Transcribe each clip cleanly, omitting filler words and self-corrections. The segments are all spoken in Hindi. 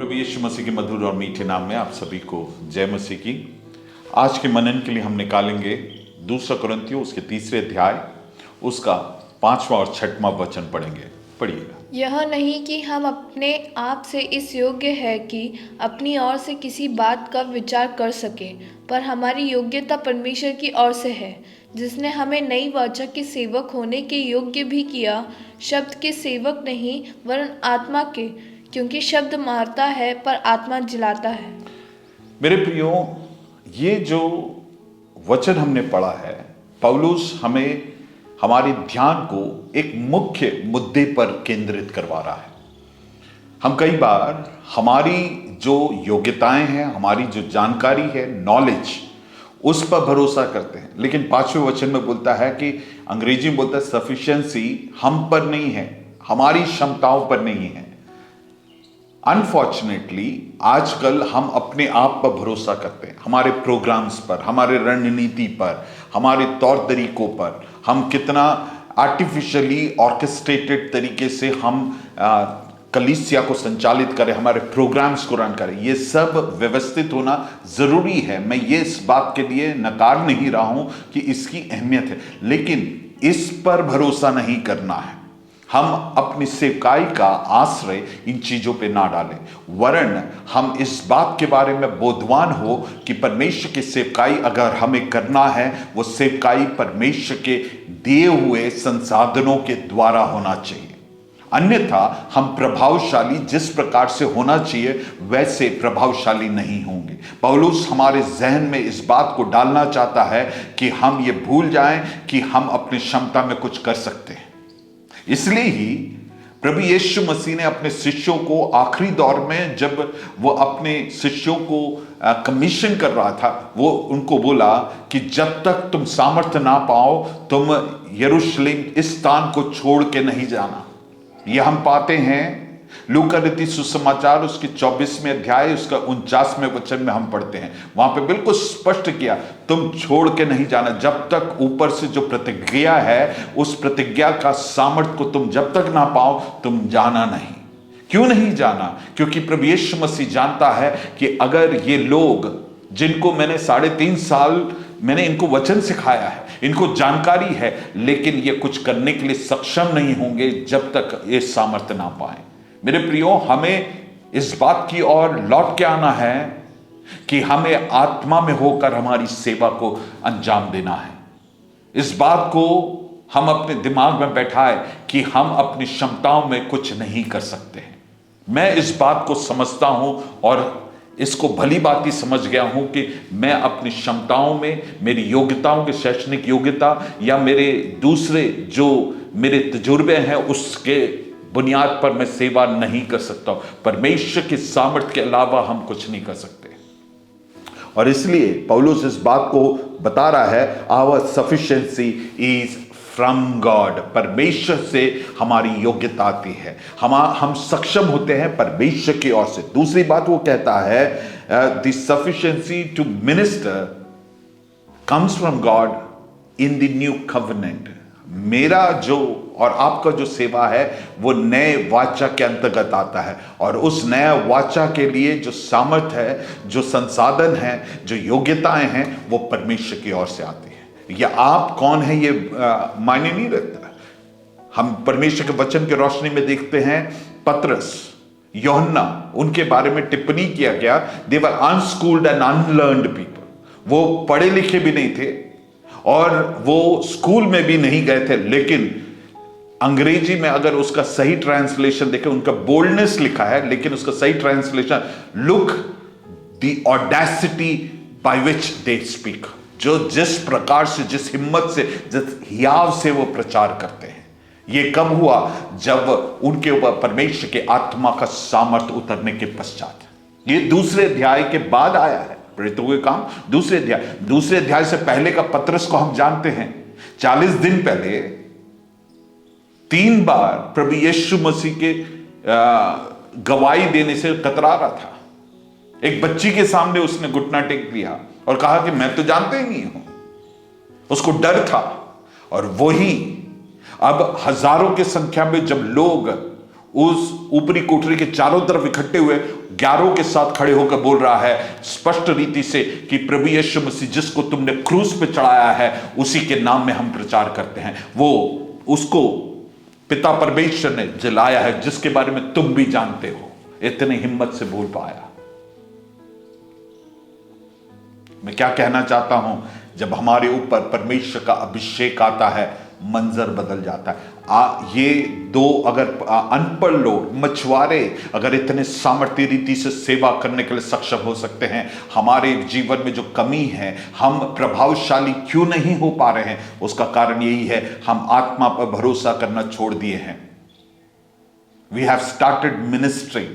प्रभु यीशु मसीह के मधुर और मीठे नाम में आप सभी को जय मसीह की। आज के मनन के लिए हम निकालेंगे दूसरा कुरिन्थियों उसके 3 अध्याय उसका 5वां और 6वां वचन पढ़ेंगे। पढ़िएगा। यह नहीं कि हम अपने आप से इस योग्य है कि अपनी ओर से किसी बात का विचार कर सके, पर हमारी योग्यता परमेश्वर की ओर से है, जिसने हमें नई वाचा के सेवक होने के योग्य भी किया, शब्द के सेवक नहीं वरन आत्मा के, क्योंकि शब्द मारता है पर आत्मा जिलाता है। मेरे प्रियो, ये जो वचन हमने पढ़ा है, पौलुस हमें हमारे ध्यान को एक मुख्य मुद्दे पर केंद्रित करवा रहा है। हम कई बार हमारी जो योग्यताएं हैं, हमारी जो जानकारी है, नॉलेज, उस पर भरोसा करते हैं, लेकिन 5वें वचन में बोलता है कि अंग्रेजी में बोलता है सफिशिएंसी हम पर नहीं है, हमारी क्षमताओं पर नहीं है। अनफॉर्चुनेटली आजकल हम अपने आप पर भरोसा करते हैं, हमारे प्रोग्राम्स पर, हमारे रणनीति पर, हमारे तौर तरीकों पर, हम कितना आर्टिफिशियली ऑर्केस्ट्रेटेड तरीके से हम कलीसिया को संचालित करें, हमारे प्रोग्राम्स को रन करें। ये सब व्यवस्थित होना जरूरी है। मैं ये इस बात के लिए नकार नहीं रहा हूं कि इसकी अहमियत है, लेकिन इस पर भरोसा नहीं करना है। हम अपनी सेवकाई का आश्रय इन चीजों पे ना डालें, वरन हम इस बात के बारे में बोधवान हो कि परमेश्वर की सेवकाई अगर हमें करना है, वो सेवकाई परमेश्वर के दिए हुए संसाधनों के द्वारा होना चाहिए। अन्यथा हम प्रभावशाली जिस प्रकार से होना चाहिए वैसे प्रभावशाली नहीं होंगे। पौलुस हमारे जहन में इस बात को डालना चाहता है कि हम ये भूल जाएं कि हम अपनी क्षमता में कुछ कर सकते हैं। इसलिए ही प्रभु यीशु मसीह ने अपने शिष्यों को आखिरी दौर में, जब वो अपने शिष्यों को कमीशन कर रहा था, वो उनको बोला कि जब तक तुम सामर्थ्य ना पाओ, तुम यरूशलेम इस स्थान को छोड़ के नहीं जाना। ये हम पाते हैं लूका रचित सुसमाचार उसके 24वें अध्याय उसका 49वें वचन में हम पढ़ते हैं। वहां पे बिल्कुल स्पष्ट किया, तुम छोड़ के नहीं जाना, जब तक ऊपर से जो प्रतिज्ञा है, उस प्रतिज्ञा का सामर्थ्य को तुम जब तक ना पाओ, तुम जाना नहीं। क्यों नहीं जाना? क्योंकि प्रभु यीशु मसीह जानता है कि अगर ये लोग, जिनको मैंने 3.5 साल मैंने इनको वचन सिखाया है, इनको जानकारी है, लेकिन ये कुछ करने के लिए सक्षम नहीं होंगे जब तक ये सामर्थ्य ना पाए। मेरे प्रियो, हमें इस बात की ओर लौट के आना है कि हमें आत्मा में होकर हमारी सेवा को अंजाम देना है। इस बात को हम अपने दिमाग में बैठाए कि हम अपनी क्षमताओं में कुछ नहीं कर सकते हैं। मैं इस बात को समझता हूं और इसको भली बात ही समझ गया हूं कि मैं अपनी क्षमताओं में, मेरी योग्यताओं की शैक्षणिक योग्यता या मेरे दूसरे जो मेरे तजुर्बे हैं, उसके बुनियाद पर मैं सेवा नहीं कर सकता हूं। परमेश्वर के सामर्थ्य के अलावा हम कुछ नहीं कर सकते। और इसलिए पौलुस इस बात को बता रहा है, our sufficiency is from God. परमेश्वर से हमारी योग्यता आती है, हम सक्षम होते हैं परमेश्वर की ओर से। दूसरी बात वो कहता है, the sufficiency to minister comes from God in the new covenant. मेरा जो और आपका जो सेवा है वो नए वाचा के अंतर्गत आता है, और उस नया वाचा के लिए जो सामर्थ्य है, जो संसाधन है, जो योग्यताएं हैं, वो परमेश्वर की ओर से आती है। या आप कौन है ये मायने नहीं रखता। हम परमेश्वर के वचन के रोशनी में देखते हैं, पतरस, यूहन्ना, उनके बारे में टिप्पणी किया गया, दे वर अनस्कूल्ड एंड अनलर्न्ड पीपल। वो पढ़े लिखे भी नहीं थे और वो स्कूल में भी नहीं गए थे, लेकिन अंग्रेजी में अगर उसका सही ट्रांसलेशन देखें, उनका बोल्डनेस लिखा है, लेकिन उसका सही translation, look the audacity by which they speak. जो जिस प्रकार से, जिस हिम्मत से, जिस हियाव से वो प्रचार करते हैं। ये कब हुआ? जब उनके ऊपर परमेश्वर के आत्मा का सामर्थ्य उतरने के पश्चात। ये 2 अध्याय के बाद आया है। प्रेरितों के काम 2 अध्याय से पहले का पतरस को हम जानते हैं। 40 दिन पहले 3 बार प्रभु यीशु मसीह के गवाही देने से कतरा रहा था। एक बच्ची के सामने उसने घुटना टेक दिया और कहा कि मैं तो जानते ही नहीं हूं। उसको डर था। और वही अब हजारों की संख्या में जब लोग उस ऊपरी कोठरी के चारों तरफ इकट्ठे हुए 11 के साथ खड़े होकर बोल रहा है स्पष्ट रीति से कि प्रभु यीशु मसीह जिसको तुमने क्रूस पे चढ़ाया है उसी के नाम में हम प्रचार करते हैं। वो उसको पिता परमेश्वर ने जलाया है जिसके बारे में तुम भी जानते हो। इतनी हिम्मत से बोल पाया। मैं क्या कहना चाहता हूं, जब हमारे ऊपर परमेश्वर का अभिषेक आता है मंजर बदल जाता है। ये दो अगर अनपढ़ लोग, मछुआरे अगर इतने सामर्थ्य रीति से सेवा करने के लिए सक्षम हो सकते हैं, हमारे जीवन में जो कमी है, हम प्रभावशाली क्यों नहीं हो पा रहे हैं, उसका कारण यही है हम आत्मा पर भरोसा करना छोड़ दिए हैं। We have started ministry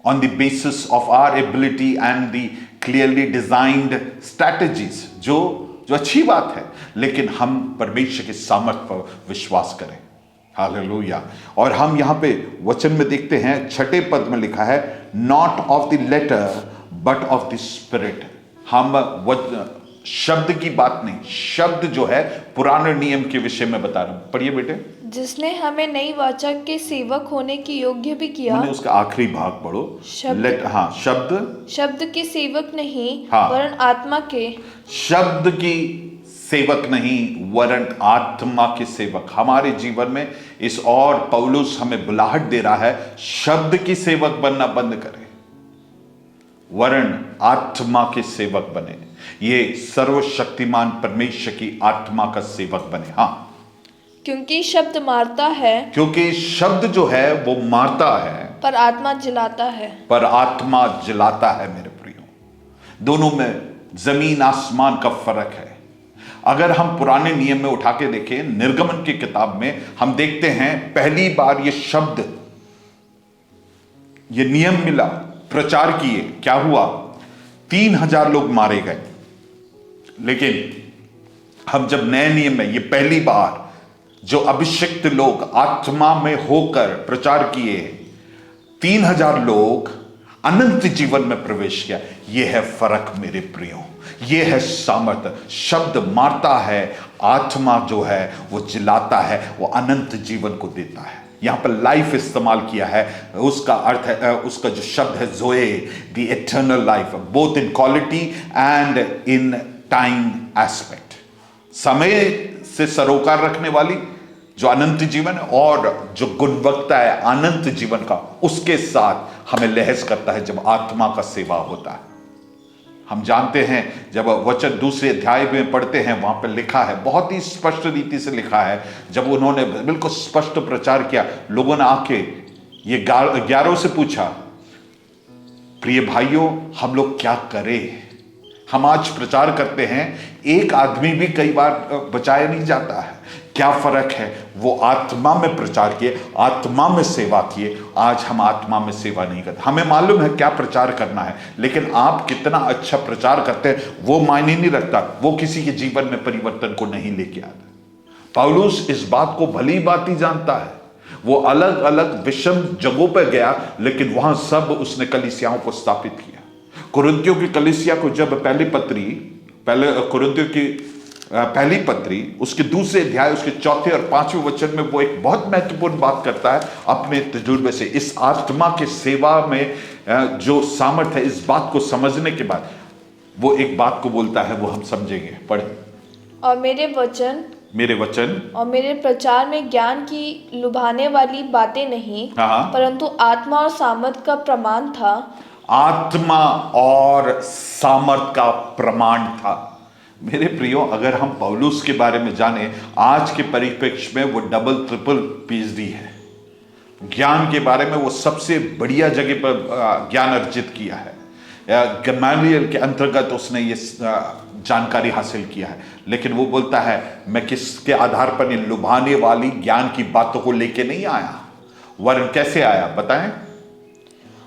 on the basis of our ability and the clearly designed strategies, जो अच्छी बात है, लेकिन हम परमेश्वर के सामर्थ्य पर विश्वास करें। हालेलुया। और हम यहां पे वचन में देखते हैं 6 पद में लिखा है not of the letter but of the spirit. हम शब्द की बात नहीं, शब्द जो है पुराने नियम के विषय में बता रहा हूं। पढ़िए बेटे। जिसने हमें नई वाचा के सेवक होने की योग्य भी किया। मैंने उसका आखिरी भाग पढ़ो। शब्द के सेवक नहीं, हाँ, वरन आत्मा के। शब्द की सेवक नहीं वरन आत्मा के सेवक। हमारे जीवन में इस और पौलुस हमें बुलाहट दे रहा है, शब्द की सेवक बनना बंद करें, वरन आत्मा के सेवक बने। ये सर्वशक्तिमान परमेश्वर की आत्मा का सेवक बने। हाँ, क्योंकि शब्द मारता है, क्योंकि शब्द जो है वो मारता है, पर आत्मा जलाता है। पर आत्मा जलाता है। मेरे प्रियो, दोनों में जमीन आसमान का फर्क है। अगर हम पुराने नियम में उठा के देखें, निर्गमन की किताब में हम देखते हैं पहली बार ये शब्द, ये नियम मिला, प्रचार किए, क्या हुआ? 3000 लोग मारे गए। लेकिन हम जब नए नियम में ये पहली बार जो अभिषिक्त लोग आत्मा में होकर प्रचार किए, 3000 लोग अनंत जीवन में प्रवेश किया। यह है फर्क मेरे प्रियो, यह है सामर्थ्य। शब्द मारता है, आत्मा जो है वो जिलाता है, वो अनंत जीवन को देता है। यहां पर लाइफ इस्तेमाल किया है, उसका अर्थ है, उसका जो शब्द है जोए, the eternal life, both in quality and in time aspect. समय से सरोकार रखने वाली जो अनंत जीवन है, और जो गुणवत्ता है अनंत जीवन का, उसके साथ हमें लहज करता है जब आत्मा का सेवा होता है। हम जानते हैं जब वचन दूसरे अध्याय में पढ़ते हैं, वहां पर लिखा है, बहुत ही स्पष्ट रीति से लिखा है, जब उन्होंने बिल्कुल स्पष्ट प्रचार किया, लोगों ने आके ये 11 से पूछा, प्रिय भाइयों हम लोग क्या करें? हम आज प्रचार करते हैं, एक आदमी भी कई बार बचाया नहीं जाता है। क्या फर्क है? वो आत्मा में प्रचार किए, आत्मा में सेवा किए। आज हम आत्मा में सेवा नहीं करते। हमें मालूम है क्या प्रचार करना है, लेकिन आप कितना अच्छा प्रचार करते हैं वो मायने नहीं रखता, वो किसी के जीवन में परिवर्तन को नहीं लेके आता। पौलुस इस बात को भली भांति जानता है। वो अलग अलग विषम जगहों पर गया, लेकिन वहां सब उसने कलीसियाओं को स्थापित किया। कुरिन्थियों की कलीसिया को जब कुरिन्थियों की पहली पत्री उसके दूसरे अध्याय उसके 4 और 5वें वचन में वो एक बहुत महत्वपूर्ण बात करता है अपने तजुर्बे से। इस आत्मा के सेवा में जो सामर्थ्य है, इस बात को समझने के बाद वो एक बात को बोलता है, वो हम समझेंगे। पढ़े। और मेरे वचन और मेरे प्रचार में ज्ञान की लुभाने वाली बातें नहीं, परंतु आत्मा और सामर्थ का प्रमाण था। आत्मा और सामर्थ का प्रमाण था। मेरे प्रियो, अगर हम पौलुस के बारे में जाने, आज के परिप्रेक्ष्य में वो डबल ट्रिपल पीएचडी है। ज्ञान के बारे में वो सबसे बढ़िया जगह पर ज्ञान अर्जित किया है। गमालियल के अंतर्गत उसने ये जानकारी हासिल किया है। लेकिन वो बोलता है, मैं किसके आधार पर ये लुभाने वाली ज्ञान की बातों को लेके नहीं आया, वरन कैसे आया बताएं?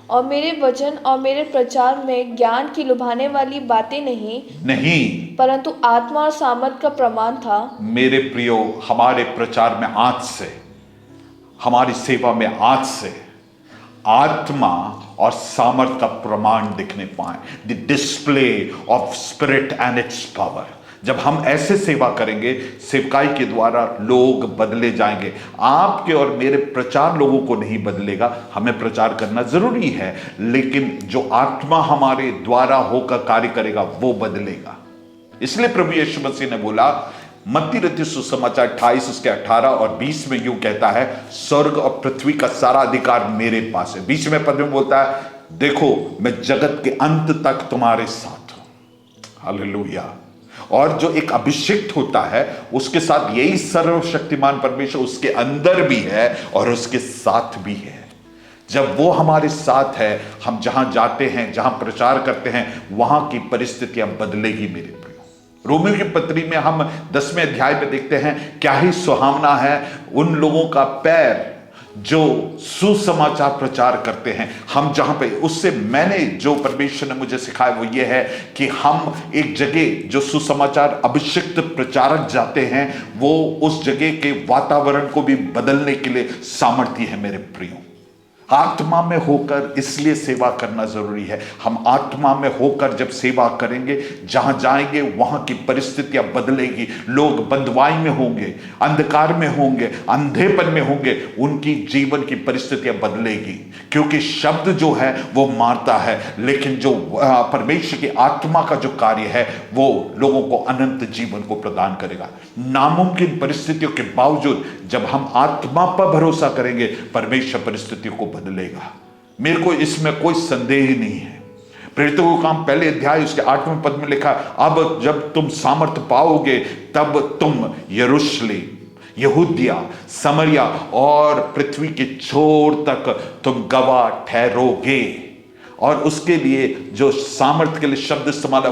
और मेरे वचन और मेरे प्रचार में ज्ञान की लुभाने वाली बातें नहीं, परंतु आत्मा और सामर्थ का प्रमाण था। मेरे प्रियो, हमारे प्रचार में आज से, हमारी सेवा में आज से आत्मा और सामर्थ का प्रमाण दिखने पाए। The display of spirit and it's power. जब हम ऐसे सेवा करेंगे, सेवकाई के द्वारा लोग बदले जाएंगे। आपके और मेरे प्रचार लोगों को नहीं बदलेगा, हमें प्रचार करना जरूरी है, लेकिन जो आत्मा हमारे द्वारा होकर कार्य करेगा वो बदलेगा। इसलिए प्रभु यीशु मसीह ने बोला, मत्ती रचित सुसमाचार 28 उसके 18 और 20 में यूं कहता है, स्वर्ग और पृथ्वी का सारा अधिकार मेरे पास है। 20 में पद में बोलता है, देखो मैं जगत के अंत तक तुम्हारे साथ हूं। हालेलुया। और जो एक अभिषिक्त होता है उसके साथ यही सर्वशक्तिमान परमेश्वर उसके अंदर भी है और उसके साथ भी है। जब वो हमारे साथ है, हम जहां जाते हैं, जहां प्रचार करते हैं, वहां की परिस्थितियां बदलेगी मेरे प्रियो। रोमियो की पत्री में हम 10वें अध्याय में देखते हैं, क्या ही सुहावना है उन लोगों का पैर जो सुसमाचार प्रचार करते हैं। हम जहां पे, उससे मैंने जो परमेश्वर ने मुझे सिखाया वो ये है कि हम एक जगह जो सुसमाचार अभिषिक्त प्रचारक जाते हैं, वो उस जगह के वातावरण को भी बदलने के लिए सामर्थ्य है मेरे प्रियो। आत्मा में होकर इसलिए सेवा करना जरूरी है। हम आत्मा में होकर जब सेवा करेंगे, जहां जाएंगे वहां की परिस्थितियां बदलेगी। लोग बंधुआई में होंगे, अंधकार में होंगे, अंधेपन में होंगे, उनकी जीवन की परिस्थितियां बदलेगी, क्योंकि शब्द जो है वो मारता है, लेकिन जो परमेश्वर की आत्मा का जो कार्य है वो लोगों को अनंत जीवन को प्रदान करेगा। नामुमकिन परिस्थितियों के बावजूद जब हम आत्मा पर भरोसा करेंगे, परमेश्वर परिस्थितियों को बदलेगा। मेरे को इसमें कोई संदेह नहीं है। प्रेरितों का काम पहले अध्याय उसके 8वें पद में लिखा, अब जब तुम सामर्थ पाओगे तब तुम यरूशलेम, यहूदिया, समरिया और पृथ्वी के छोर तक तुम गवाह ठहरोगे। और उसके लिए जो सामर्थ के लिए शब्द इस्तेमाल है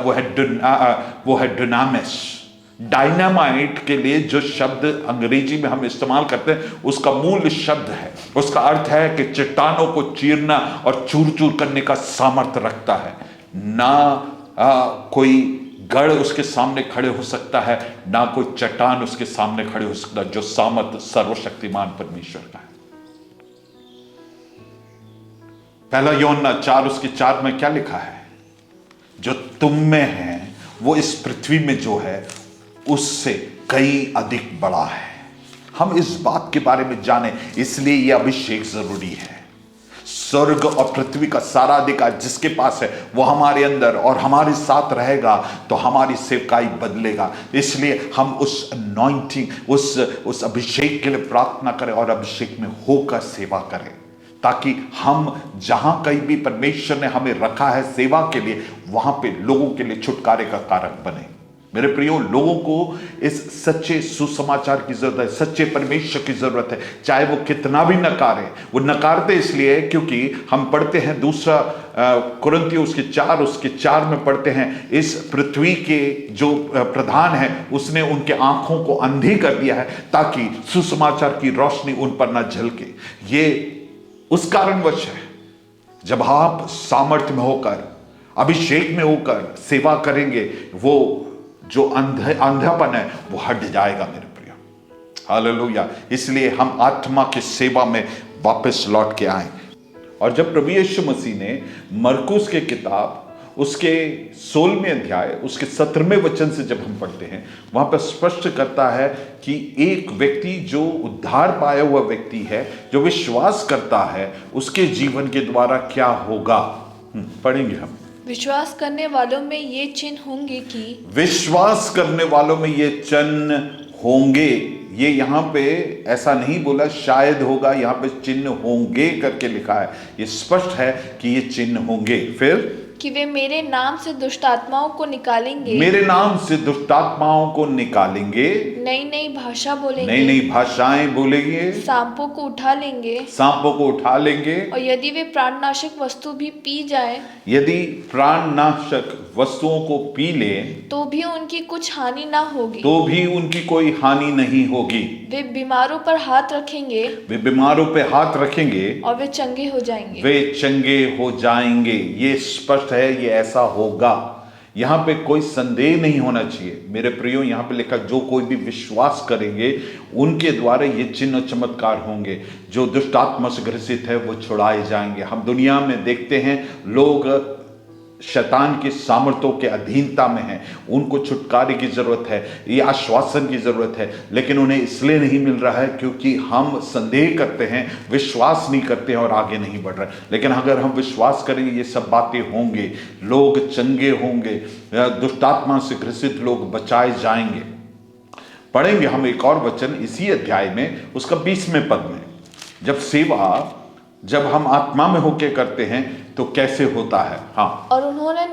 वो है डुनामिस। डायनामाइट के लिए जो शब्द अंग्रेजी में हम इस्तेमाल करते हैं उसका मूल शब्द है, उसका अर्थ है कि चट्टानों को चीरना और चूर चूर करने का सामर्थ्य रखता है। ना कोई गढ़ उसके सामने खड़े हो सकता है, ना कोई चट्टान उसके सामने खड़े हो सकता है, जो सामर्थ सर्वशक्तिमान परमेश्वर का है। पहला यूहन्ना 4 उसके 4 में क्या लिखा है, जो तुम में है वो इस पृथ्वी में जो है उससे कई अधिक बड़ा है। हम इस बात के बारे में जाने, इसलिए यह अभिषेक जरूरी है। स्वर्ग और पृथ्वी का सारा अधिकार जिसके पास है वो हमारे अंदर और हमारे साथ रहेगा, तो हमारी सेवकाई बदलेगा। इसलिए हम उस अनॉइंटिंग, उस अभिषेक के लिए प्रार्थना करें और अभिषेक में होकर सेवा करें, ताकि हम जहां कहीं भी परमेश्वर ने हमें रखा है सेवा के लिए, वहां पे लोगों के लिए छुटकारे का कारक बने। मेरे प्रियो, लोगों को इस सच्चे सुसमाचार की जरूरत है, सच्चे परमेश्वर की जरूरत है, चाहे वो कितना भी नकारे। वो नकारते इसलिए क्योंकि हम पढ़ते हैं दूसरा कुरिन्थियों उसके 4 में पढ़ते हैं, इस पृथ्वी के जो प्रधान है उसने उनके आंखों को अंधी कर दिया है ताकि सुसमाचार की रोशनी उन पर न झलके। ये उस कारणवश है। जब आप सामर्थ्य में होकर, अभिषेक में होकर सेवा करेंगे, वो जो अंधापन है वो हट जाएगा मेरे प्रिय। हालेलुया। इसलिए हम आत्मा की सेवा में वापस लौट के आए। और जब प्रभु यीशु मसीह ने मरकुस के किताब उसके 16वें अध्याय उसके 17वें वचन से जब हम पढ़ते हैं, वहां पर स्पष्ट करता है कि एक व्यक्ति जो उद्धार पाया हुआ व्यक्ति है, जो विश्वास करता है, उसके जीवन के द्वारा क्या होगा। पढ़ेंगे हम। विश्वास करने वालों में ये चिन्ह होंगे कि, विश्वास करने वालों में ये चिन्ह होंगे। ये यहां पे ऐसा नहीं बोला शायद होगा, यहां पे चिन्ह होंगे करके लिखा है। ये स्पष्ट है कि ये चिन्ह होंगे। फिर कि वे मेरे नाम से दुष्ट आत्माओं को निकालेंगे, मेरे नाम से दुष्ट आत्माओं को निकालेंगे, नई नई भाषा बोलेंगे, नई नई भाषाएं बोलेंगे, सांपों को उठा लेंगे, सांपों को उठा लेंगे, और यदि वे प्राणनाशक वस्तु भी पी जाए, यदि प्राणनाशक वस्तुओं को पी ले तो भी उनकी कुछ हानि ना होगी, तो भी उनकी कोई हानि नहीं होगी। वे बीमारों पर हाथ रखेंगे, वे बीमारों पे हाथ रखेंगे और वे चंगे हो जाएंगे। वे चंगे हो जाएंगे। ये स्पष्ट है, ये ऐसा होगा। यहां पे कोई संदेह नहीं होना चाहिए मेरे प्रियो। यहां पे लिखा, जो कोई भी विश्वास करेंगे उनके द्वारा ये चिन्ह चमत्कार होंगे। जो दुष्ट आत्मा से ग्रसित है वो छुड़ाए जाएंगे। हम दुनिया में देखते हैं लोग शैतान की सामर्थ्यों के अधीनता में हैं, उनको छुटकारे की जरूरत है, ये आश्वासन की जरूरत है, लेकिन उन्हें इसलिए नहीं मिल रहा है क्योंकि हम संदेह करते हैं, विश्वास नहीं करते हैं और आगे नहीं बढ़ रहे। लेकिन अगर हम विश्वास करेंगे ये सब बातें होंगे, लोग चंगे होंगे, दुष्टात्मा से ग्रसित लोग बचाए जाएंगे। पढ़ेंगे हम एक और वचन इसी अध्याय में, उसका 20वें पद में, जब हम आत्मा में होके करते हैं तो कैसे होता है। हाँ, और उन्होंने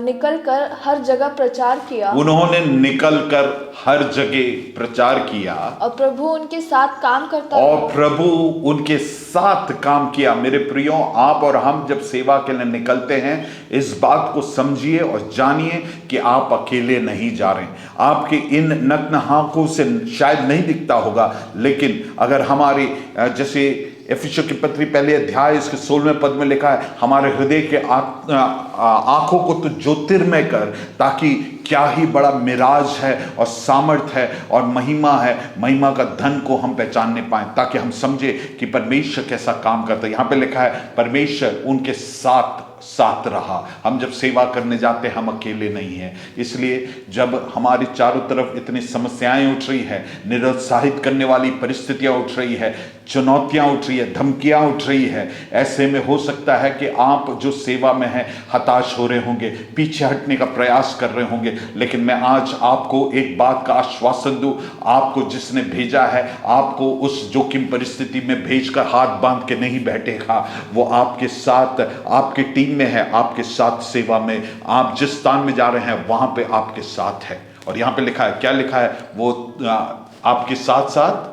निकल कर हर जगह प्रचार किया, उन्होंने निकल कर हर जगह प्रचार किया और प्रभु उनके साथ काम करता और प्रभु उनके साथ काम किया। मेरे प्रियो, आप और हम जब सेवा के लिए निकलते हैं, इस बात को समझिए और जानिए कि आप अकेले नहीं जा रहे हैं। आपके इन नग्न आंखों से शायद नहीं दिखता होगा, लेकिन अगर हमारी जैसे एफिसियों की पत्री पहले अध्याय इसके 16वें पद में लिखा है, हमारे हृदय के आंखों को तो ज्योतिर्मय कर, ताकि क्या ही बड़ा मिराज है और सामर्थ है और महिमा है, महिमा का धन को हम पहचानने पाए, ताकि हम समझे कि परमेश्वर कैसा काम करता है। यहां पे लिखा है परमेश्वर उनके साथ रहा। हम जब सेवा करने जाते हैं हम अकेले नहीं हैं। इसलिए जब हमारे चारों तरफ इतनी समस्याएं उठ रही है, निरुत्साहित करने वाली परिस्थितियां उठ रही है, चुनौतियां उठ रही है, धमकियां उठ रही है, ऐसे में हो सकता है कि आप जो सेवा में हैं हताश हो रहे होंगे, पीछे हटने का प्रयास कर रहे होंगे। लेकिन मैं आज आपको एक बात का आश्वासन दूं, आपको जिसने भेजा है आपको उस जोखिम परिस्थिति में भेजकर हाथ बांध के नहीं बैठेगा। वो आपके साथ, आपकी टीम में है, आपके साथ सेवा में, आप जिस स्थान में जा रहे हैं वहां पे आपके साथ है। और यहां पे लिखा है, क्या लिखा है, वो आपके साथ साथ,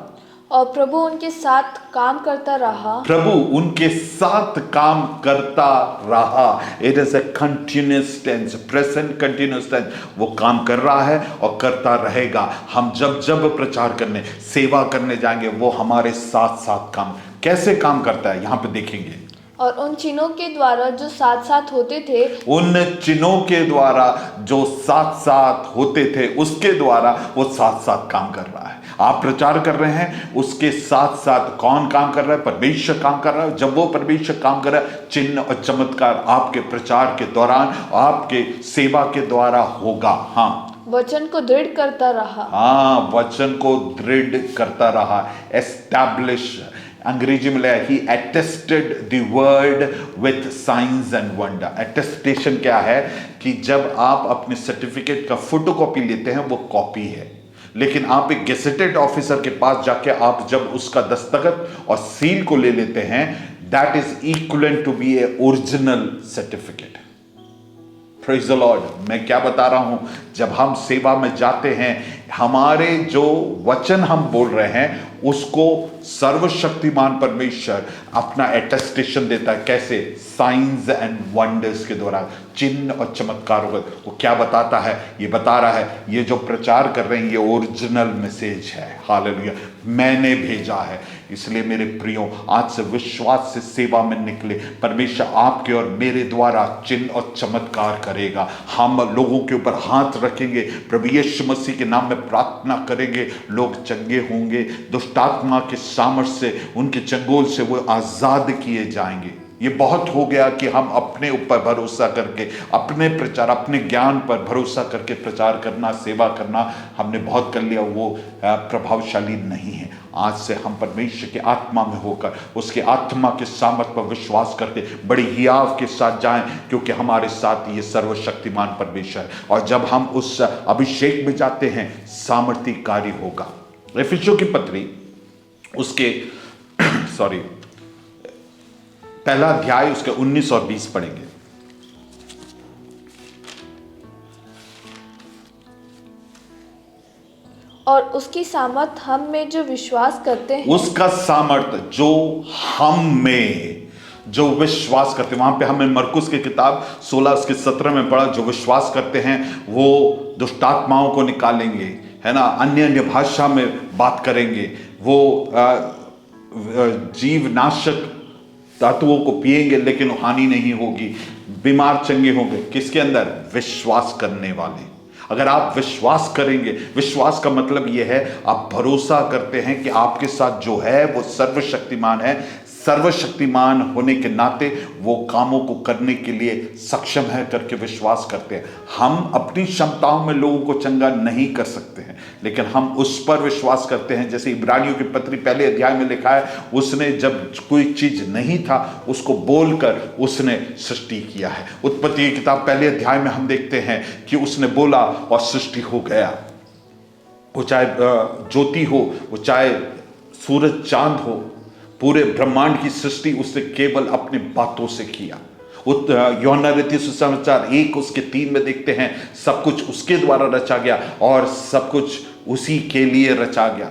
और प्रभु उनके साथ काम करता रहा। प्रभु उनके साथ काम करता रहा। It is a continuous tense, present continuous tense. वो काम कर रहा है और करता रहेगा। हम जब प्रचार करने, सेवा करने जाएंगे, वो हमारे साथ साथ काम, कैसे काम करता है यहां पे देखेंगे। और उन चिन्हों के द्वारा जो साथ साथ होते थे, उन चिन्हों के द्वारा जो साथ साथ होते थे, उसके द्वारा वो साथ साथ काम कर रहा है। आप प्रचार कर रहे हैं, उसके साथ साथ कौन काम कर रहा है? परमेश्वर काम कर रहा है। जब वो परमेश्वर काम कर रहा है, चिन्ह और चमत्कार आपके प्रचार के दौरान, आपके सेवा के द्वारा होगा। हाँ, वचन को दृढ़ करता रहा। हाँ, वचन को दृढ़ करता रहा, एस्टैब्लिश। अंग्रेजी में लिखा, he attested the word with science and wonder. Attestation क्या है कि जब आप अपने सर्टिफिकेट का फोटोकॉपी लेते हैं वो कॉपी है, लेकिन आप एक गेसेटेड ऑफिसर के पास जाके आप जब उसका दस्तखत और सील को ले लेते हैं, that is equivalent to be a original certificate. Praise the lord. मैं क्या बता रहा हूं, जब हम सेवा में जाते हैं, हमारे जो वचन हम बोल रहे हैं उसको सर्वशक्तिमान परमेश्वर अपना एटेस्टेशन देता है। कैसे? साइंस एंड वंडर्स के द्वारा, चिन्ह और चमत्कारों का। वो क्या बताता है? ये बता रहा है ये जो प्रचार कर रहे हैं ये ओरिजिनल मैसेज है। हालेलुया, मैंने भेजा है। इसलिए मेरे प्रियो, आज से विश्वास से सेवा में निकले, परमेश्वर आपके और मेरे द्वारा चिन्ह और चमत्कार करेगा। हम लोगों के ऊपर हाथ रखेंगे, प्रभु यीशु मसीह के नाम में प्रार्थना करेंगे, लोग चंगे होंगे, दुष्टात्मा के सामर्थ से, उनके चंगुल से वो आजाद किए जाएंगे। ये बहुत हो गया कि हम अपने ऊपर भरोसा करके, अपने प्रचार, अपने ज्ञान पर भरोसा करके प्रचार करना, सेवा करना हमने बहुत कर लिया, वो प्रभावशाली नहीं है। आज से हम परमेश्वर की आत्मा में होकर, उसके आत्मा के सामर्थ पर विश्वास करते बड़ी हियाव के साथ जाएं, क्योंकि हमारे साथ ये सर्वशक्तिमान परमेश्वर है। और जब हम उस अभिषेक में जाते हैं, सामर्थ्य कार्य होगा। एफिसियों की पत्री उसके पहला अध्याय उसके 19 और 20 पढ़ेंगे। और उसकी सामर्थ हम में जो विश्वास करते हैं, उसका सामर्थ जो हम में जो विश्वास करते हैं। वहां पे हमें मरकुस की किताब 16 उसके 17 में पढ़ा, जो विश्वास करते हैं वो दुष्टात्माओं को निकालेंगे, है ना, अन्य भाषा में बात करेंगे, वो जीव नाशक धातुओं को पिएंगे लेकिन हानि नहीं होगी, बीमार चंगे होंगे। किसके अंदर? विश्वास करने वाले। अगर आप विश्वास करेंगे, विश्वास का मतलब यह है आप भरोसा करते हैं कि आपके साथ जो है वो सर्वशक्तिमान है, सर्वशक्तिमान होने के नाते वो कामों को करने के लिए सक्षम है करके विश्वास करते हैं। हम अपनी क्षमताओं में लोगों को चंगा नहीं कर सकते हैं, लेकिन हम उस पर विश्वास करते हैं। जैसे इब्रानियों की पत्री पहले अध्याय में लिखा है, उसने जब कोई चीज नहीं था उसको बोलकर उसने सृष्टि किया है। उत्पत्ति की किताब पहले अध्याय में हम देखते हैं कि उसने बोला और सृष्टि हो गया। वो चाहे ज्योति हो, वो चाहे सूरज चांद हो, पूरे ब्रह्मांड की सृष्टि उसने केवल अपनी बातों से किया। यूहन्ना रचित सुसमाचार 1 उसके 3 में देखते हैं, सब कुछ उसके द्वारा रचा गया और सब कुछ उसी के लिए रचा गया।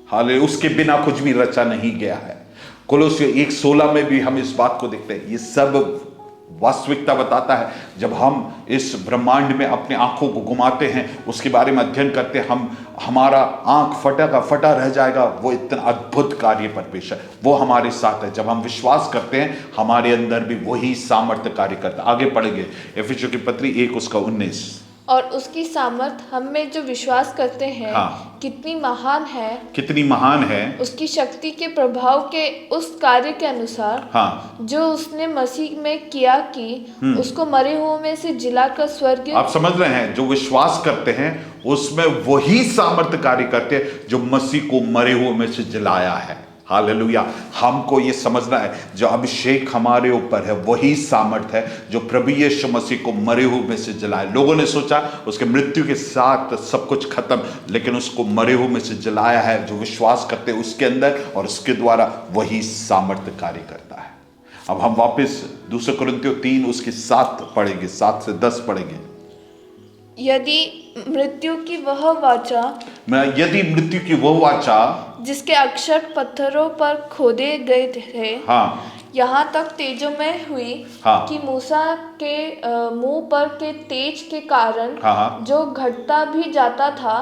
हालेलुया, उसके बिना कुछ भी रचा नहीं गया है। कोलोसियों 1:16 में भी हम इस बात को देखते हैं। ये सब वास्तविकता बताता है। जब हम इस ब्रह्मांड में अपनी आंखों को घुमाते हैं, उसके बारे में अध्ययन करते हैं, हमारा आंख फटा का फटा रह जाएगा। वो इतना अद्भुत कार्य परमेश्वर वो हमारे साथ है। जब हम विश्वास करते हैं, हमारे अंदर भी वही सामर्थ्य कार्य करता है। आगे पढ़ेंगे इफिसियों की पत्री 1:19। और उसकी सामर्थ हम में जो विश्वास करते हैं कितनी महान है, कितनी महान है उसकी शक्ति के प्रभाव के उस कार्य के अनुसार जो उसने मसीह में किया कि उसको मरे हुओं में से जिलाकर स्वर्ग। आप समझ रहे हैं, जो विश्वास करते हैं उसमें वही सामर्थ्य कार्य करते हैं जो मसीह को मरे हुओं में से जिलाया है। हालेलुया, हमको ये समझना है, जो अभिषेक हमारे ऊपर है वही सामर्थ है जो प्रभु यीशु मसीह को मरे हुए में से जलाए। लोगों ने सोचा उसके मृत्यु के साथ सब कुछ खत्म, लेकिन उसको मरे हुए में से जलाया है। जो विश्वास करते हैं उसके अंदर और उसके द्वारा वही सामर्थ कार्य करता है। अब हम वापस 2 कुरिन्थियों 3 उसके 7 पढ़ेंगे, 7 से 10 पढ़ेंगे। यदि मृत्यु की वह वाचा जिसके अक्षर पत्थरों पर खोदे गए थे, यहाँ तक तेजोमय हुई कि मूसा के मुंह पर के तेज के कारण जो घटता भी जाता था,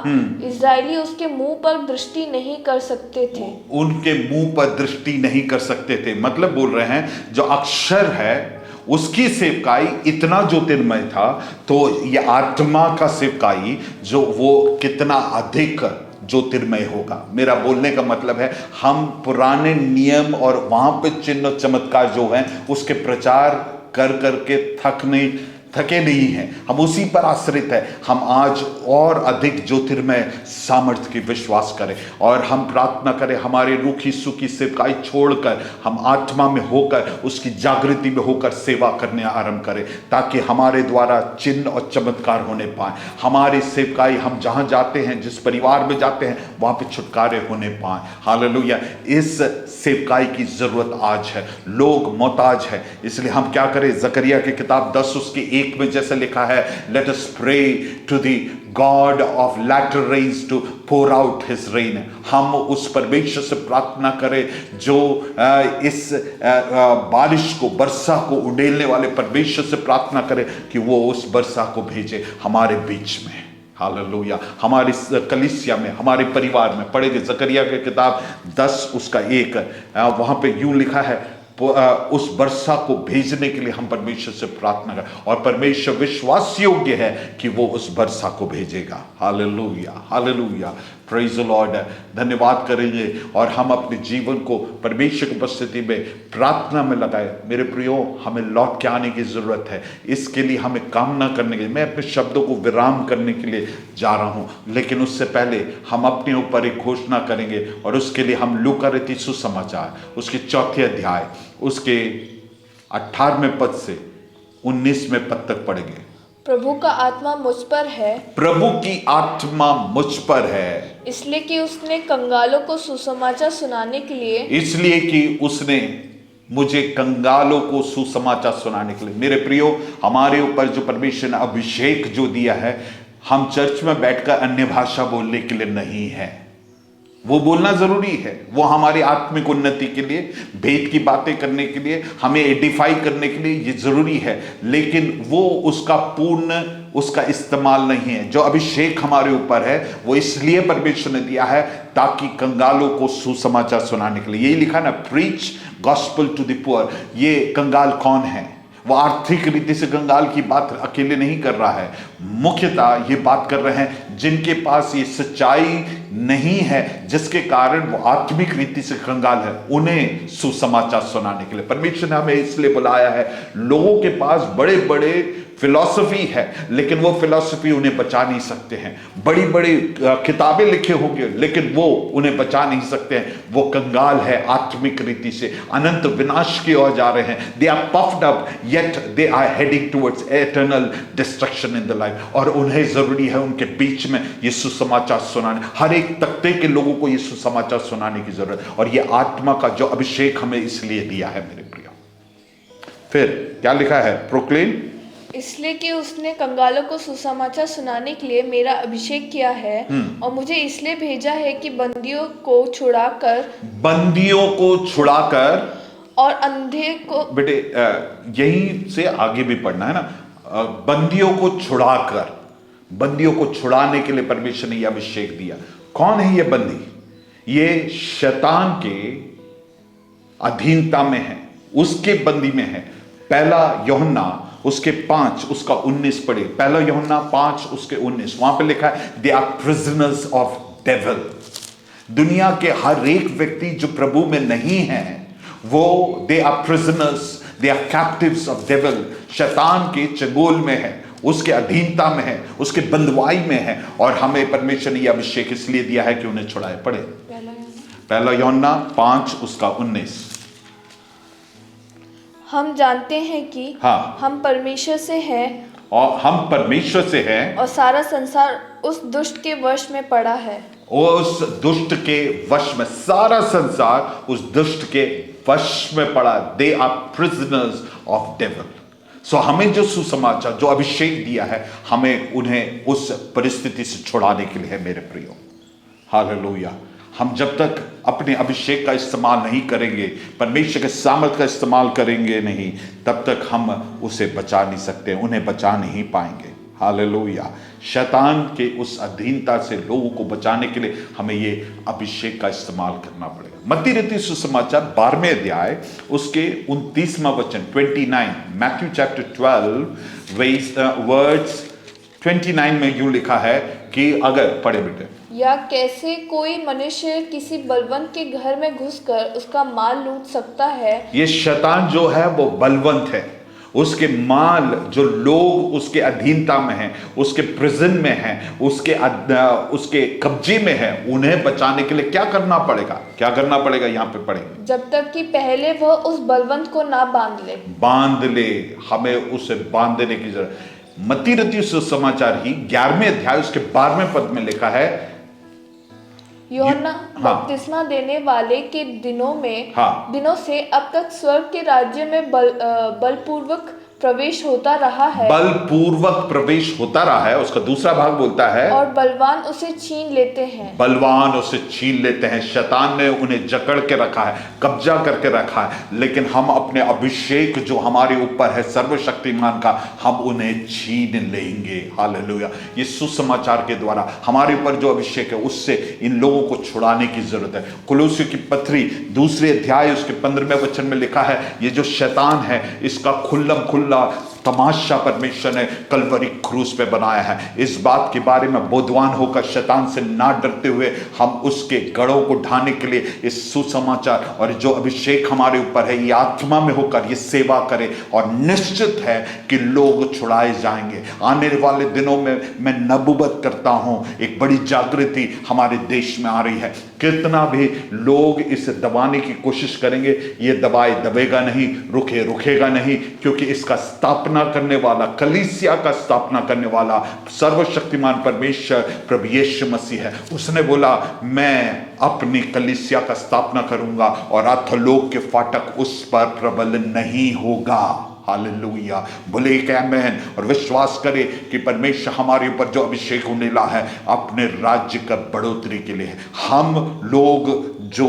इजरायली उसके मुंह पर दृष्टि नहीं कर सकते थे। उनके मुंह पर दृष्टि नहीं कर सकते थे, मतलब बोल रहे हैं जो अक्षर है उसकी सेवकाई इतना ज्योतिर्मय था, तो ये आत्मा का सेवकाई जो वो कितना अधिक ज्योतिर्मय होगा। मेरा बोलने का मतलब है, हम पुराने नियम और वहां पे चिन्ह चमत्कार जो है उसके प्रचार कर करके थके नहीं हैं, हम उसी पर आश्रित है। हम आज और अधिक ज्योतिर्मय सामर्थ्य की विश्वास करें और हम प्रार्थना करें, हमारे रूखी सूखी सेवकाई छोड़कर हम आत्मा में होकर उसकी जागृति में होकर सेवा करने आरंभ करें, ताकि हमारे द्वारा चिन्ह और चमत्कार होने पाए। हमारी सेवकाई, हम जहां जाते हैं, जिस परिवार में जाते हैं, वहां पे छुटकारे होने पाए। हालेलुया, इस सेवकाई की जरूरत आज है। लोग मोहताज है, इसलिए हम क्या करें। जकरिया की किताब 10 उसके 1 में जैसे लिखा है, let us pray to the God of latter rains to pour out his rain. हम उस परमेश्वर से प्रार्थना करें जो इस बारिश को, वर्षा को उड़ेलने वाले परमेश्वर से प्रार्थना करें कि वो उस वर्षा को भेजे हमारे बीच में। हालेलुया, हमारी कलीसिया में, हमारे परिवार में। पढ़ेंगे जकरिया की किताब 10 उसका 1, वहां पे यूं लिखा है, उस वर्षा को भेजने के लिए हम परमेश्वर से प्रार्थना करें और परमेश्वर विश्वास योग्य है कि वो उस वर्षा को भेजेगा। Hallelujah, hallelujah, praise the Lord. धन्यवाद करेंगे और हम अपने जीवन को परमेश्वर की उपस्थिति में प्रार्थना में लगाए। मेरे प्रियो, हमें लौट के आने की जरूरत है। इसके लिए हमें कामना करने के लिए, मैं अपने शब्दों को विराम करने के लिए जा रहा हूं, लेकिन उससे पहले हम अपने ऊपर एक घोषणा करेंगे और उसके लिए हम लूका रचित सुसमाचार उसके 4 अध्याय उसके 18वें पद से 19वें पद तक पढ़ेंगे। प्रभु का आत्मा मुझ पर है, प्रभु की आत्मा मुझ पर है, इसलिए कि उसने कंगालों को सुसमाचार सुनाने के लिए, इसलिए कि उसने मुझे कंगालों को सुसमाचार सुनाने के लिए। मेरे प्रियो, हमारे ऊपर जो परमेश्वर ने अभिषेक जो दिया है, हम चर्च में बैठकर अन्य भाषा बोलने के लिए नहीं है। वो बोलना जरूरी है, वो हमारी आत्मिक उन्नति के लिए, भेद की बातें करने के लिए, हमें एडिफाई करने के लिए ये जरूरी है, लेकिन वो उसका इस्तेमाल नहीं है। जो अभिषेक हमारे ऊपर है वो इसलिए परमेश्वर ने दिया है ताकि कंगालों को सुसमाचार सुनाने के लिए। यही लिखा ना, preach gospel to the poor. ये कंगाल कौन है? वो आर्थिक रीति से कंगाल की बात अकेले नहीं कर रहा है, मुख्यतः ये बात कर रहे हैं जिनके पास ये सच्चाई नहीं है, जिसके कारण वो आत्मिक रीति से कंगाल है, उन्हें सुसमाचार सुनाने के लिए परमेश्वर ने हमें इसलिए बुलाया है। लोगों के पास बड़े बड़े फिलॉसफी है, लेकिन वो फिलॉसफी उन्हें बचा नहीं सकते हैं। बड़ी बड़ी किताबें लिखे होंगे, लेकिन वो उन्हें बचा नहीं सकते हैं। वो कंगाल है आत्मिक रीति से, अनंत विनाश की ओर जा रहे हैं। They are puffed up yet they are heading towards eternal destruction in the life. और उन्हें जरूरी है उनके बीच में ये सुसमाचार सुनाने, हर एक तख्ते के लोगों को ये सुसमाचार सुनाने की जरूरत है। और ये आत्मा का जो अभिषेक हमें इसलिए दिया है मेरे प्रिय। फिर क्या लिखा है? प्रोक्लेम, इसलिए कि उसने कंगालों को सुसमाचार सुनाने के लिए मेरा अभिषेक किया है, और मुझे इसलिए भेजा है कि बंदियों को छुड़ाकर और अंधे को। बेटे यहीं से आगे भी पढ़ना है ना। बंदियों को छुड़ाकर, बंदियों को छुड़ाने के लिए परमेश्वर ने यह अभिषेक दिया। कौन है ये बंदी? ये शैतान के अधीनता में है, उसके बंदी में है। पहला यूहन्ना उसके 5 उसका 19 पढ़े। पहला यूहन्ना 5 उसके 19, वहां पे लिखा है they are prisoners of devil. दुनिया के हर एक व्यक्ति जो प्रभु में नहीं है, वो they are prisoners, they are captives of devil. शैतान के चंगुल में है, उसके अधीनता में है, उसके बंधुआई में है। और हमें परमेश्वर ने यह अभिषेक इसलिए दिया है कि उन्हें छुड़ाए। पढ़े पहला यूहन्ना 5 उसका 19। हम जानते हैं कि हम परमेश्वर से हैं, और हम परमेश्वर से हैं, और सारा संसार उस दुष्ट के वश में पड़ा है। उस दुष्ट के वश में, सारा संसार उस दुष्ट के वश में पड़ा। They are prisoners of devil. So हमें जो सुसमाचार, जो अभिषेक दिया है, हमें उन्हें उस परिस्थिति से छुड़ाने के लिए है मेरे प्रियो। हालेलुया। हम जब तक अपने अभिषेक का इस्तेमाल नहीं करेंगे, परमेश्वर के सामर्थ का इस्तेमाल करेंगे नहीं, तब तक हम उसे बचा नहीं सकते, उन्हें बचा नहीं पाएंगे। हालेलुया। शैतान के उस अधीनता से लोगों को बचाने के लिए हमें ये अभिषेक का इस्तेमाल करना पड़ेगा। मत्ती रचित सुसमाचार 12वें अध्याय उसके 29वां वचन 29, मैथ्यू चैप्टर 12 वर्ड्स 29 में यूं लिखा है कि अगर पढ़े बेटे, या कैसे कोई मनुष्य किसी बलवंत के घर में घुसकर उसका माल लूट सकता है। ये शैतान जो है वो बलवंत है, उसके माल जो लोग उसके अधीनता में हैं, उसके प्रिजन में हैं, उसके कब्जे में हैं, उन्हें बचाने के लिए क्या करना पड़ेगा? क्या करना पड़ेगा? यहाँ पे पढ़ेंगे, जब तक कि पहले वह उस बलवंत को ना बांध ले। हमें उसे बांधने की जरूरत। मत्ती रचित सुसमाचार ही 11वें अध्याय उसके 12वें पद में लिखा है, यूहन्ना बपतिस्मा देने वाले के दिनों से अब तक स्वर्ग के राज्य में बलपूर्वक प्रवेश होता रहा है। बलपूर्वक प्रवेश होता रहा है। उसका दूसरा भाग बोलता है, और बलवान उसे छीन लेते हैं। बलवान उसे छीन लेते हैं। शैतान ने उन्हें जकड़ के रखा है, कब्जा करके रखा है, लेकिन हम अपने अभिषेक जो हमारे ऊपर है सर्वशक्तिमान का, हम उन्हें छीन लेंगे। हालेलुया। ये सुसमाचार के द्वारा हमारे ऊपर जो अभिषेक है, उससे इन लोगों को छुड़ाने की जरूरत है। कुलुस्सियों की पत्री 2 अध्याय उसके 15वें वचन में लिखा है, ये जो शैतान है, इसका खुल्ला तमाशा परमेश्वर ने कलवरी क्रूस पे बनाया है। इस बात के बारे में बोधवान होकर शैतान से ना डरते हुए हम उसके गढ़ों को ढाने के लिए इस सुसमाचार और जो अभिषेक हमारे ऊपर है, ये आत्मा में होकर ये सेवा करें, और निश्चित है कि लोग छुड़ाए जाएंगे। आने वाले दिनों में मैं नबूवत करता हूं, एक बड़ी जागृति हमारे देश में आ रही है। कितना भी लोग इसे दबाने की कोशिश करेंगे, ये दबेगा नहीं, रुकेगा नहीं, क्योंकि इसका स्थापना करने वाला, कलीसिया का स्थापना करने वाला सर्वशक्तिमान परमेश्वर प्रभु यीशु मसीह है। उसने बोला, मैं अपनी कलीसिया का स्थापना करूंगा और अधोलोक के फाटक उस पर प्रबल नहीं होगा। हालेलुया। बोले एक आमेन और विश्वास करे कि परमेश्वर हमारे ऊपर जो अभिषेक होने ला है, अपने राज्य का बढ़ोतरी के लिए है। हम लोग जो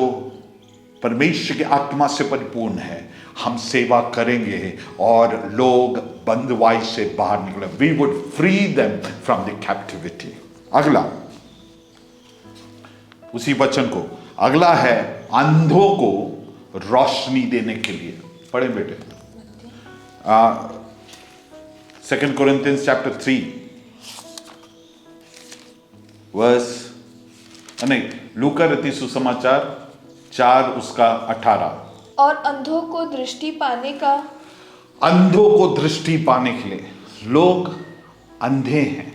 परमेश्वर की आत्मा से परिपूर्ण है, हम सेवा करेंगे और लोग बंधुआई से बाहर निकले। We would free them from the captivity. अगला उसी वचन को, अगला है अंधों को रोशनी देने के लिए। पढ़े बेटे 2 Corinthians chapter 3 वर्स नहीं, लूका रति सुसमाचार 4 उसका 18। और अंधों को दृष्टि पाने का, अंधों को दृष्टि पाने के लिए, लोग अंधे हैं।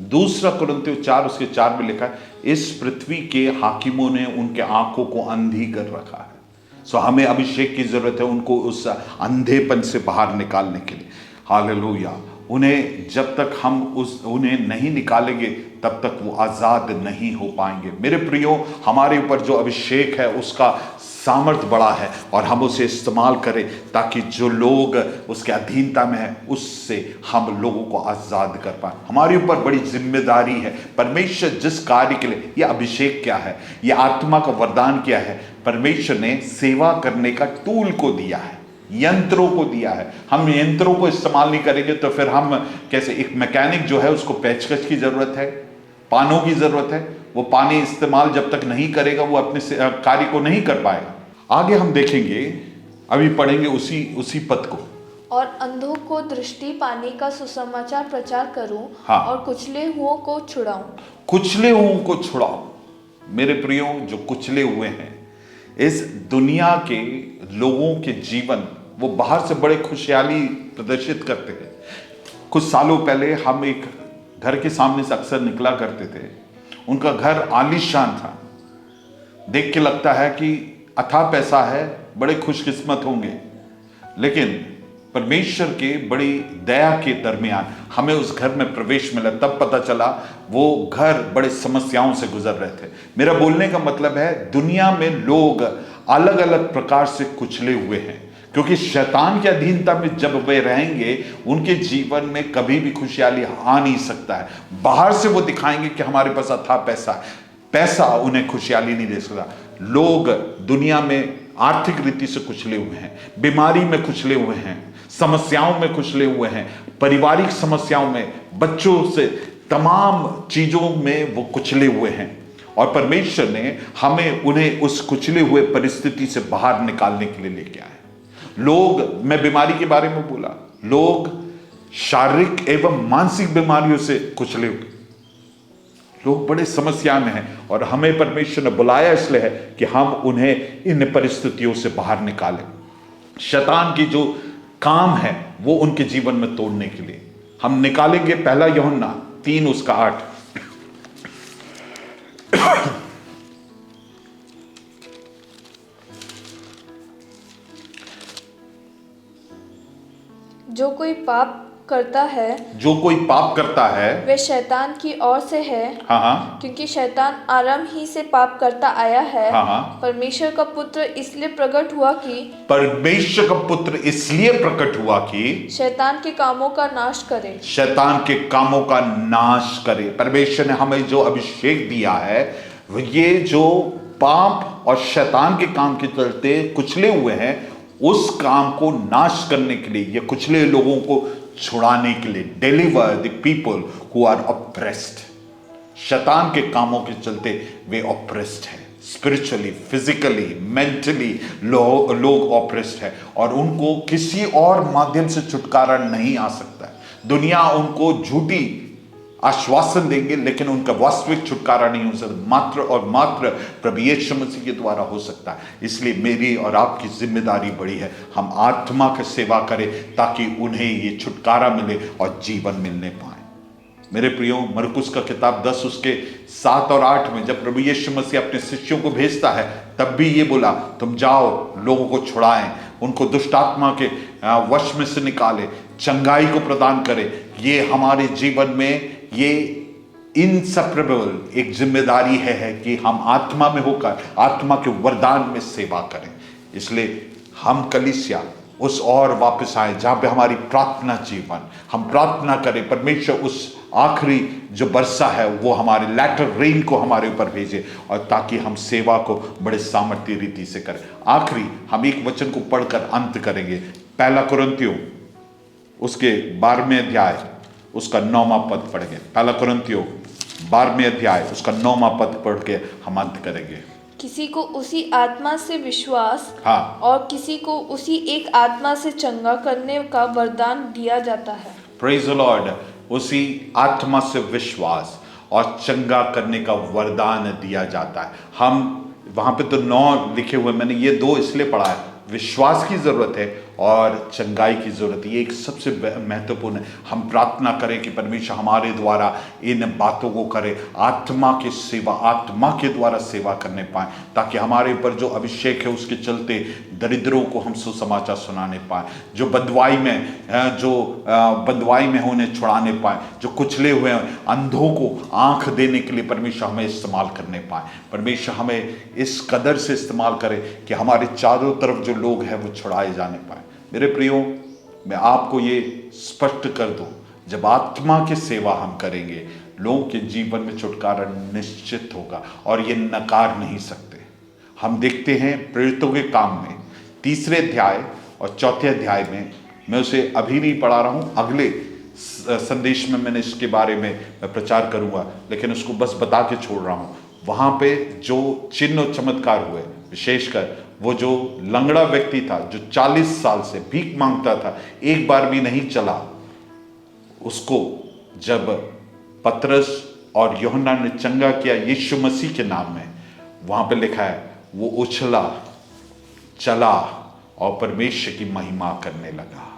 दूसरा कुरिन्थियों 4 उसके 4 में लिखा है, इस पृथ्वी के हाकिमों ने उनके आंखों को अंधी कर रखा है। सो हमें अभिषेक की जरूरत है उनको उस अंधेपन से बाहर निकालने के लिए। हालेलुया। उन्हें जब तक हम उन्हें नहीं निकालेंगे तब तक वो आज़ाद नहीं हो पाएंगे। मेरे प्रियो, हमारे ऊपर जो अभिषेक है उसका सामर्थ्य बड़ा है और हम उसे इस्तेमाल करें ताकि जो लोग उसके अधीनता में है उससे हम लोगों को आज़ाद कर पाए। हमारे ऊपर बड़ी जिम्मेदारी है। परमेश्वर जिस कार्य के लिए, यह अभिषेक क्या है, यह आत्मा का वरदान क्या है, परमेश्वर ने सेवा करने का टूल को दिया है, यंत्रों को दिया है। हम यंत्रों को इस्तेमाल नहीं करेंगे तो फिर हम कैसे, एक मैकेनिक जो है उसको पेचकस की जरूरत है, पानों की जरूरत है। वो पानी इस्तेमाल जब तक नहीं करेगा वो अपने कार्य को नहीं कर पाएगा। आगे हम देखेंगे, अभी पढ़ेंगे उसी पद को। और अंधों को दृष्टि पाने का सुसमाचार प्रचार करूं, हाँ। और कुचले हुओं को छुड़ाऊं। कुचले हुओं को छुड़ाओ। मेरे प्रियो, जो कुचले हुए हैं, इस दुनिया के लोगों के जीवन वो बाहर से बड़े खुशहाली प्रदर्शित करते हैं। कुछ सालों पहले हम एक घर के सामने से अक्सर निकला करते थे। उनका घर आलीशान था, देख के लगता है कि अथाह पैसा है, बड़े खुशकिस्मत होंगे। लेकिन परमेश्वर के बड़ी दया के दरमियान हमें उस घर में प्रवेश मिला, तब पता चला वो घर बड़े समस्याओं से गुजर रहे थे। मेरा बोलने का मतलब है, दुनिया में लोग अलग अलग प्रकार से कुचले हुए हैं, क्योंकि शैतान की अधीनता में जब वे रहेंगे उनके जीवन में कभी भी खुशहाली आ नहीं सकता है। बाहर से वो दिखाएंगे कि हमारे पास अथाह पैसा है, पैसा उन्हें खुशहाली नहीं दे सकता। लोग दुनिया में आर्थिक रीति से कुचले हुए हैं, बीमारी में कुचले हुए हैं, समस्याओं में कुचले हुए हैं, पारिवारिक समस्याओं में, बच्चों से, तमाम चीजों में वो कुचले हुए हैं। और परमेश्वर ने हमें उन्हें उस कुचले हुए परिस्थिति से बाहर निकालने के लिए लेके आए। लोग, मैं बीमारी के बारे में बोला, लोग शारीरिक एवं मानसिक बीमारियों से कुचले हुए, लोग बड़े समस्या में हैं और हमें परमेश्वर ने बुलाया इसलिए है कि हम उन्हें इन परिस्थितियों से बाहर निकालें। शैतान की जो काम है वो उनके जीवन में तोड़ने के लिए हम निकालेंगे। 1 यूहन्ना 3 उसका 8। जो कोई पाप करता है, जो कोई पाप करता है वे शैतान की ओर से है। हाँ, क्योंकि शैतान आरंभ ही से पाप करता आया है। हाँ। परमेश्वर का पुत्र इसलिए प्रकट हुआ कि, परमेश्वर का पुत्र इसलिए प्रकट हुआ कि शैतान के कामों का नाश करे। शैतान के कामों का नाश करे। परमेश्वर ने हमें जो अभिषेक दिया है, ये जो पाप और शैतान के काम के चलते कुचले हुए हैं, उस काम को नाश करने के लिए, ये कुचले लोगों को छुड़ाने के लिए, deliver the people who are oppressed. शैतान के कामों के चलते वे ऑप्रेस्ड हैं, स्पिरिचुअली, फिजिकली, मेंटली लोग ऑप्रेस्ड है और उनको किसी और माध्यम से छुटकारा नहीं आ सकता है। दुनिया उनको झूठी आश्वासन देंगे लेकिन उनका वास्तविक छुटकारा नहीं हो सकता, मात्र और मात्र प्रभु यीशु मसीह के द्वारा हो सकता है। इसलिए मेरी और आपकी जिम्मेदारी बड़ी है, हम आत्मा की सेवा करें ताकि उन्हें ये छुटकारा मिले और जीवन मिलने पाए। मेरे प्रियो, मरकुस का किताब 10 उसके 7 और 8 में जब प्रभु यीशु मसीह अपने शिष्यों को भेजता है, तब भी ये बोला, तुम जाओ, लोगों को छुड़ाएं, उनको दुष्ट आत्मा के वश में से निकाले, चंगाई को प्रदान करें। ये हमारे जीवन में ये इनसेपरेबल एक जिम्मेदारी है कि हम आत्मा में होकर आत्मा के वरदान में सेवा करें। इसलिए हम कलीसिया उस और वापस आए जहां पे हमारी प्रार्थना जीवन, हम प्रार्थना करें परमेश्वर उस आखिरी जो बरसा है वो हमारे लैटर रेन को हमारे ऊपर भेजे और ताकि हम सेवा को बड़े सामर्थ्य रीति से करें। आखिरी हम एक वचन को पढ़कर अंत करेंगे। 1 कुरिन्थियों उसके 12वें अध्याय उसका 9वां पद पढ़ेंगे। 1 कुरिन्थियों 12वें अध्याय उसका 9वां पद पढ़ के हम अंत करेंगे। किसी को उसी आत्मा से विश्वास, हाँ, और किसी को उसी एक आत्मा से चंगा करने का वरदान दिया जाता है। Praise the Lord. उसी आत्मा से विश्वास और चंगा करने का वरदान दिया जाता है। हम वहाँ पे तो 9 लिखे हुए, मैंने ये 2 इसलिए पढ़ा है, विश्वास की ज़रूरत है और चंगाई की ज़रूरत है। ये एक सबसे महत्वपूर्ण है। हम प्रार्थना करें कि परमेश्वर हमारे द्वारा इन बातों को करे, आत्मा की सेवा, आत्मा के द्वारा सेवा करने पाए, ताकि हमारे ऊपर जो अभिषेक है उसके चलते दरिद्रों को हम सुसमाचार सुनाने पाए, जो बंधुआई में हैं उन्हें छुड़ाने पाए, जो कुचले हुए हैं अंधों को आंख देने के लिए परमेश्वर हमें इस्तेमाल करने पाए। परमेश्वर हमें इस कदर से इस्तेमाल करे कि हमारे चारों तरफ जो लोग हैं वो छुड़ाए जाने पाए। मेरे प्रियो, मैं आपको ये स्पष्ट कर दूं, जब आत्मा की सेवा हम करेंगे, लोगों के जीवन में छुटकारा निश्चित होगा और ये नकार नहीं सकते। हम देखते हैं प्रेरितों के काम में 3 अध्याय और 4 अध्याय में, मैं उसे अभी नहीं पढ़ा रहा हूँ, अगले संदेश में मैंने इसके बारे में मैं प्रचार करूँगा, लेकिन उसको बस बता के छोड़ रहा हूँ। वहाँ पे जो चिन्ह और चमत्कार हुए, विशेषकर वो जो लंगड़ा व्यक्ति था जो 40 साल से भीख मांगता था, एक बार भी नहीं चला, उसको जब पतरस और यूहन्ना ने चंगा किया यीशु मसीह के नाम में, वहां पे लिखा है वो उछला, चला और परमेश्वर की महिमा करने लगा।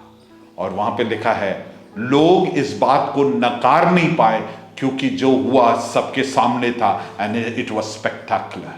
और वहां पे लिखा है लोग इस बात को नकार नहीं पाए, क्योंकि जो हुआ सबके सामने था, एंड इट वाज स्पेक्टाकुलर।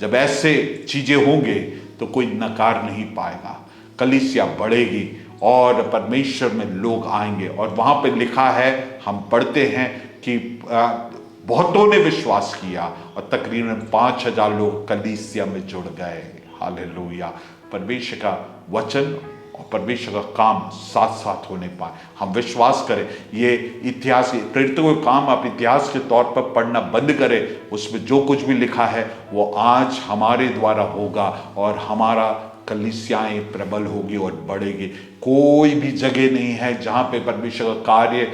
जब ऐसे चीजें होंगे तो कोई नकार नहीं पाएगा, कलीसिया बढ़ेगी और परमेश्वर में लोग आएंगे। और वहां पे लिखा है, हम पढ़ते हैं कि बहुतों ने विश्वास किया और तकरीबन 5000 लोग कलीसिया में जुड़ गए। हालेलुया। परमेश्वर का वचन और परमेश्वर का काम साथ साथ होने पाए। हम विश्वास करें, ये इतिहास, प्रेरितों का काम आप इतिहास के तौर पर पढ़ना बंद करें, उसमें जो कुछ भी लिखा है वो आज हमारे द्वारा होगा और हमारा कलीसियाएं प्रबल होगी और बढ़ेगी। कोई भी जगह नहीं है जहाँ पे परमेश्वर का कार्य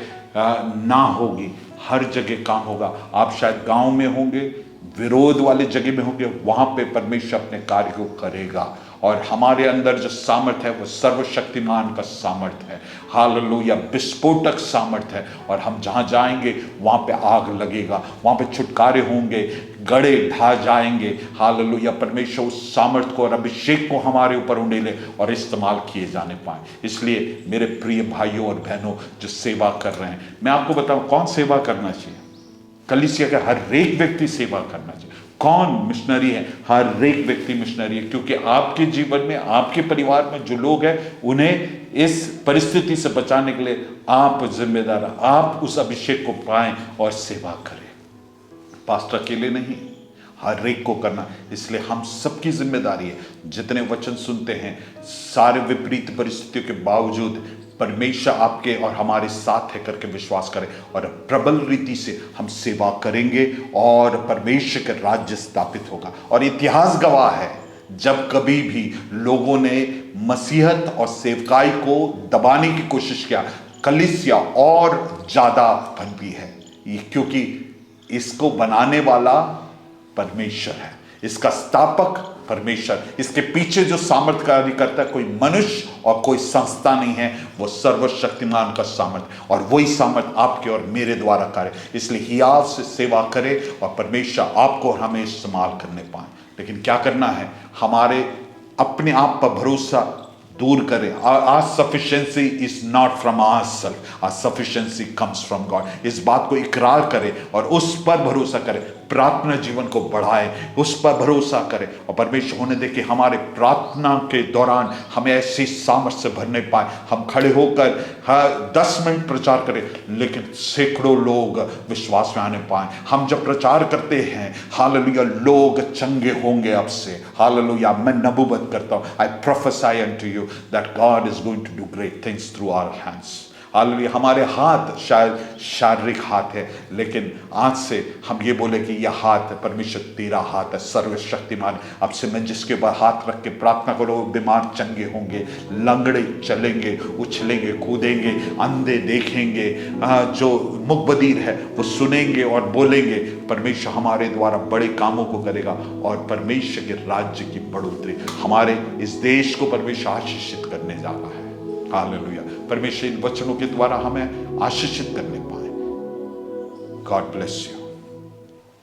ना होगी, हर जगह काम होगा। आप शायद गांव में होंगे, विरोध वाले जगह में होंगे, वहां पे परमेश्वर अपने कार्य को करेगा। और हमारे अंदर जो सामर्थ है वो सर्वशक्तिमान का सामर्थ है। हालेलुया, विस्फोटक सामर्थ है। और हम जहाँ जाएंगे वहाँ पे आग लगेगा, वहाँ पे छुटकारे होंगे, गड़े ढा जाएंगे। हालेलुया, परमेश्वर उस सामर्थ को और अभिषेक को हमारे ऊपर उंडेले और इस्तेमाल किए जाने पाए। इसलिए मेरे प्रिय भाइयों और बहनों जो सेवा कर रहे हैं, मैं आपको बताऊं कौन सेवा करना चाहिए। कलीसिया का हर एक व्यक्ति सेवा करना चाहिए। कौन मिशनरी है? हर एक व्यक्ति मिशनरी है, क्योंकि आपके जीवन में, आपके परिवार में जो लोग हैं उन्हें इस परिस्थिति से बचाने के लिए आप जिम्मेदार, आप उस अभिषेक को पाएं और सेवा करें। पास्टर अकेले नहीं, हर एक को करना। इसलिए हम सबकी जिम्मेदारी है, जितने वचन सुनते हैं, सारे विपरीत परिस्थितियों के बावजूद परमेश्वर आपके और हमारे साथ है करके विश्वास करें और प्रबल रीति से हम सेवा करेंगे और परमेश्वर का राज्य स्थापित होगा। और इतिहास गवाह है, जब कभी भी लोगों ने मसीहत और सेवकाई को दबाने की कोशिश किया, कलीसिया और ज्यादा पनपी है। क्योंकि इसको बनाने वाला परमेश्वर है, इसका स्थापक परमेश्वर, इसके पीछे जो सामर्थ कार्य करता है कोई मनुष्य और कोई संस्था नहीं है, वो सर्वशक्तिमान का सामर्थ, और वही सामर्थ आपके और मेरे द्वारा करे। इसलिए हियाव से सेवा करें और परमेश्वर आपको और हमें इस्तेमाल करने पाए। लेकिन क्या करना है? हमारे अपने आप पर भरोसा दूर करें। Our sufficiency is not from ourselves, our sufficiency comes from God। इस बात को इकरार करें और उस पर भरोसा करें, प्रार्थना जीवन को बढ़ाएं, उस पर भरोसा करें और परमेश्वर होने दे कि हमारे प्रार्थना के दौरान हमें ऐसी सामर्थ्य से भरने पाए। हम खड़े होकर 10 मिनट प्रचार करें, लेकिन सैकड़ों लोग विश्वास में आने पाए। हम जब प्रचार करते हैं, हालेलुया, लोग चंगे होंगे अब से। हालेलुया, मैं नबूवत करता हूँ, I prophesy unto you that God is going to do great things through our hands। Hallelujah, हमारे हाथ शायद शारीरिक हाथ है, लेकिन आज से हम ये बोले कि यह हाथ है, परमेश्वर तेरा हाथ है, सर्वशक्तिमान। अब से मैं जिसके ऊपर हाथ रख के प्रार्थना करो, बीमार चंगे होंगे, लंगड़े चलेंगे, उछलेंगे, कूदेंगे, अंधे देखेंगे, जो मुकबधीर है वो सुनेंगे और बोलेंगे। परमेश्वर हमारे द्वारा बड़े कामों को करेगा और परमेश्वर के राज्य की बढ़ोतरी, हमारे इस देश को परमेश्वर आशीषित करने जा रहा है। हालेलुया, परमेश्वर इन वचनों के द्वारा हमें आशीषित करने पाए। God bless you.